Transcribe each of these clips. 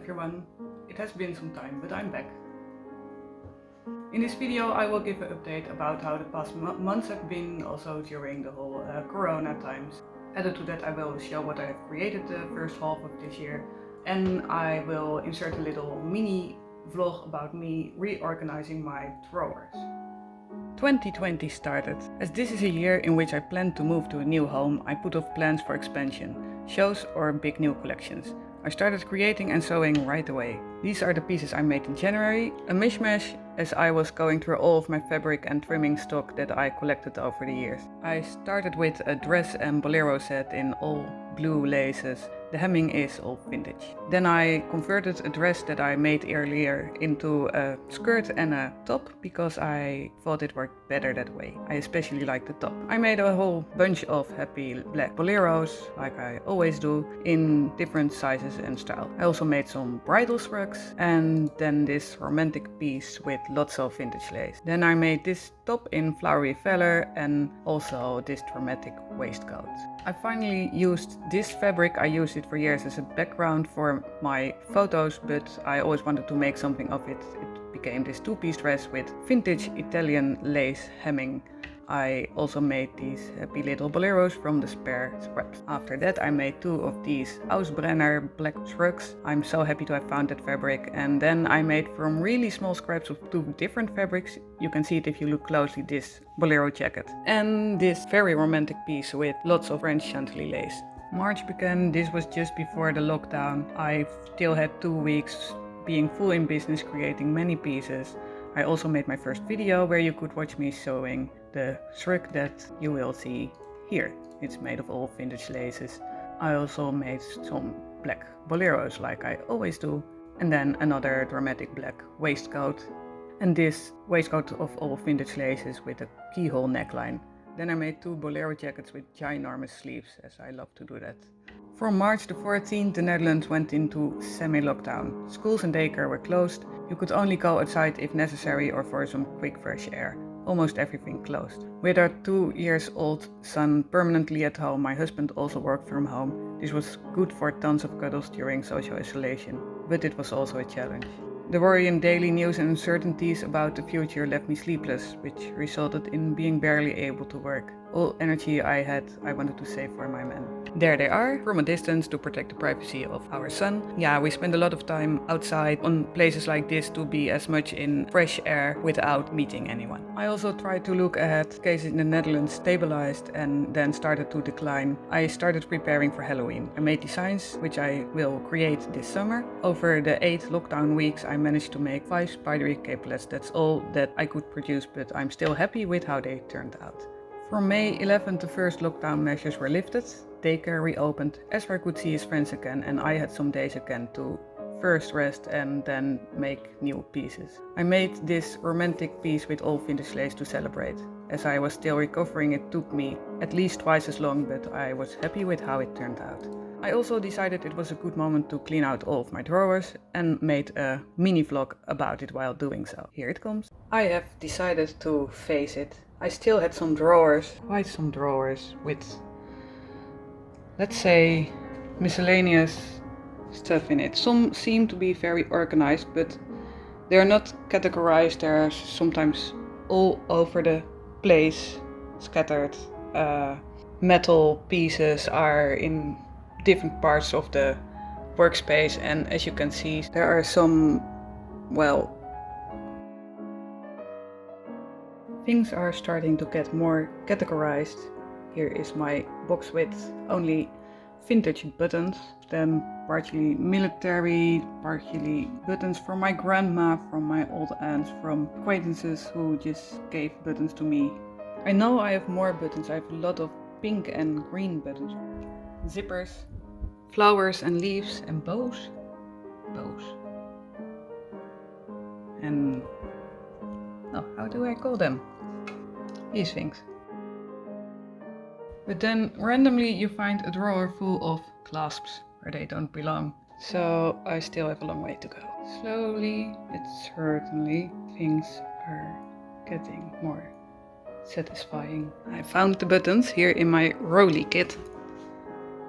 everyone. It has been some time, but I'm back. In this video I will give an update about how the past months have been, also during the whole corona times. Added to that I will show what I have created the first half of this year, and I will insert a little mini vlog about me reorganizing my drawers. 2020 started. As this is a year in which I plan to move to a new home, I put off plans for expansion, shows or big new collections. I started creating and sewing right away. These are the pieces I made in January, a mishmash as I was going through all of my fabric and trimming stock that I collected over the years. I started with a dress and bolero set in all blue laces. The hemming is all vintage. Then I converted a dress that I made earlier into a skirt and a top because I thought it worked better that way. I especially like the top. I made a whole bunch of happy black boleros, like I always do, in different sizes and style. I also made some bridal rugs and then this romantic piece with lots of vintage lace. Then I made this top in flowery feather and also this dramatic waistcoat. I finally used this fabric. I used it for years as a background for my photos, but I always wanted to make something of it. It became this two-piece dress with vintage Italian lace hemming. I also made these happy little boleros from the spare scraps. After that I made two of these Ausbrenner black shrugs. I'm so happy to have found that fabric. And then I made from really small scraps of two different fabrics. You can see it if you look closely, this bolero jacket. And this very romantic piece with lots of French chantilly lace. March began. This was just before the lockdown. I still had 2 weeks being full in business, creating many pieces. I also made my first video where you could watch me sewing the shrug that you will see here. It's made of all vintage laces. I also made some black boleros like I always do, and then another dramatic black waistcoat, and this waistcoat of all vintage laces with a keyhole neckline. Then I made two bolero jackets with ginormous sleeves, as I love to do that. From March the 14th, the Netherlands went into semi-lockdown. Schools and daycare were closed. You could only go outside if necessary or for some quick fresh air. Almost everything closed. With our 2-year-old son permanently at home, my husband also worked from home. This was good for tons of cuddles during social isolation, but it was also a challenge. The worry and daily news and uncertainties about the future left me sleepless, which resulted in being barely able to work. All energy I had, I wanted to save for my man. There they are, from a distance to protect the privacy of our son. Yeah, we spend a lot of time outside on places like this to be as much in fresh air without meeting anyone. I also tried to look ahead. Cases in the Netherlands stabilized and then started to decline. I started preparing for Halloween. I made designs, which I will create this summer. Over the 8 lockdown weeks, I managed to make 5 spidery capelets. That's all that I could produce, but I'm still happy with how they turned out. From May 11th, the first lockdown measures were lifted. Daycare reopened. Ezra could see his friends again, and I had some days again to first rest and then make new pieces. I made this romantic piece with all vintage lace to celebrate. As I was still recovering, it took me at least twice as long, but I was happy with how it turned out. I also decided it was a good moment to clean out all of my drawers and made a mini vlog about it while doing so. Here it comes. I have decided to face it. I still had some drawers, quite some drawers with, let's say, miscellaneous stuff in it. Some seem to be very organized, but they're not categorized. They're sometimes all over the place, scattered. Metal pieces are in different parts of the workspace, and as you can see, there are some, well, things are starting to get more categorized. Here is my box with only vintage buttons, then partially military, partially buttons from my grandma, from my old aunts, from acquaintances who just gave buttons to me. I know I have more buttons. I have a lot of pink and green buttons. Zippers, flowers and leaves and bows. And, oh, how do I call them? These things. But then randomly you find a drawer full of clasps where they don't belong. So I still have a long way to go. Slowly but certainly things are getting more satisfying. I found the buttons here in my Rolly kit.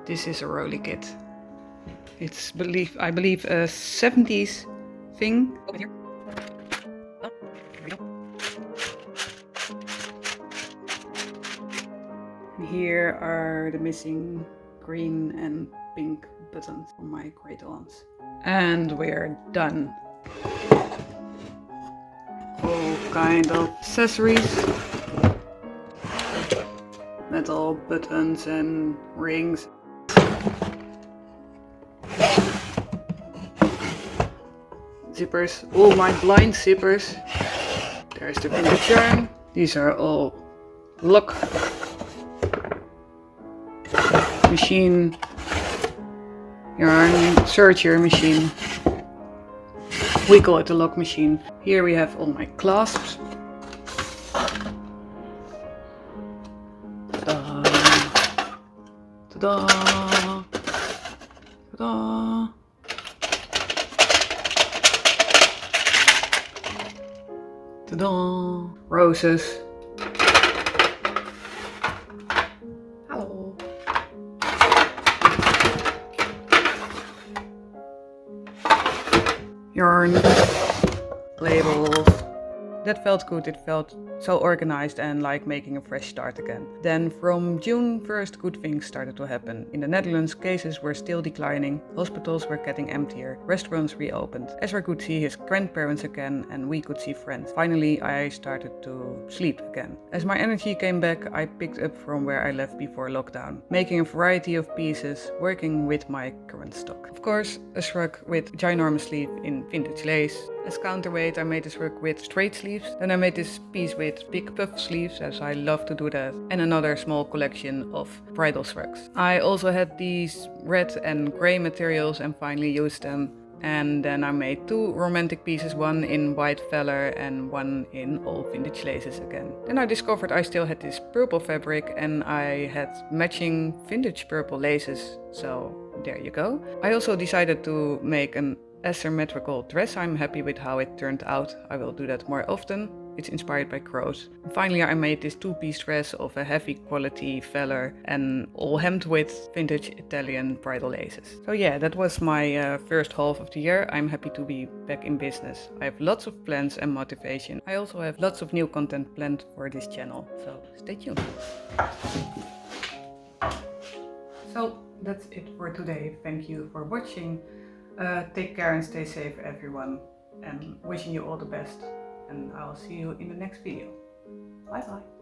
This is a Rolly kit. It's I believe a 70s thing. Open here. Oh, here we go. And here are the missing green and pink buttons for my cradle-ons. And we're done. All kind of accessories. Metal buttons and rings. Zippers, all my blind zippers. There's the vintage yarn. These are all lock machine yarn serger machine. We call it the lock machine. Here we have all my clasps. Ta-da! Ta-da! Ta-da! Ta-da! Roses. Hello. Yarn. Labels. That felt good, it felt so organized and like making a fresh start again. Then from June 1st good things started to happen. In the Netherlands cases were still declining, hospitals were getting emptier, restaurants reopened. Ezra could see his grandparents again and we could see friends. Finally I started to sleep again. As my energy came back I picked up from where I left before lockdown, making a variety of pieces, working with my current stock. Of course a shrug with ginormous sleeve in vintage lace. As counterweight I made this rug with straight sleeves, then I made this piece with big puff sleeves as I love to do that, and another small collection of bridal rugs. I also had these red and grey materials and finally used them, and then I made two romantic pieces, one in white feather and one in all vintage laces again. Then I discovered I still had this purple fabric and I had matching vintage purple laces, so there you go. I also decided to make an asymmetrical dress. I'm happy with how it turned out. I will do that more often. It's inspired by crows. And finally I made this two-piece dress of a heavy quality feather and all hemmed with vintage Italian bridal laces. So yeah, that was my first half of the year. I'm happy to be back in business. I have lots of plans and motivation. I also have lots of new content planned for this channel, so stay tuned. So that's it for today. Thank you for watching. Take care and stay safe everyone, and wishing you all the best, and I'll see you in the next video. Bye bye.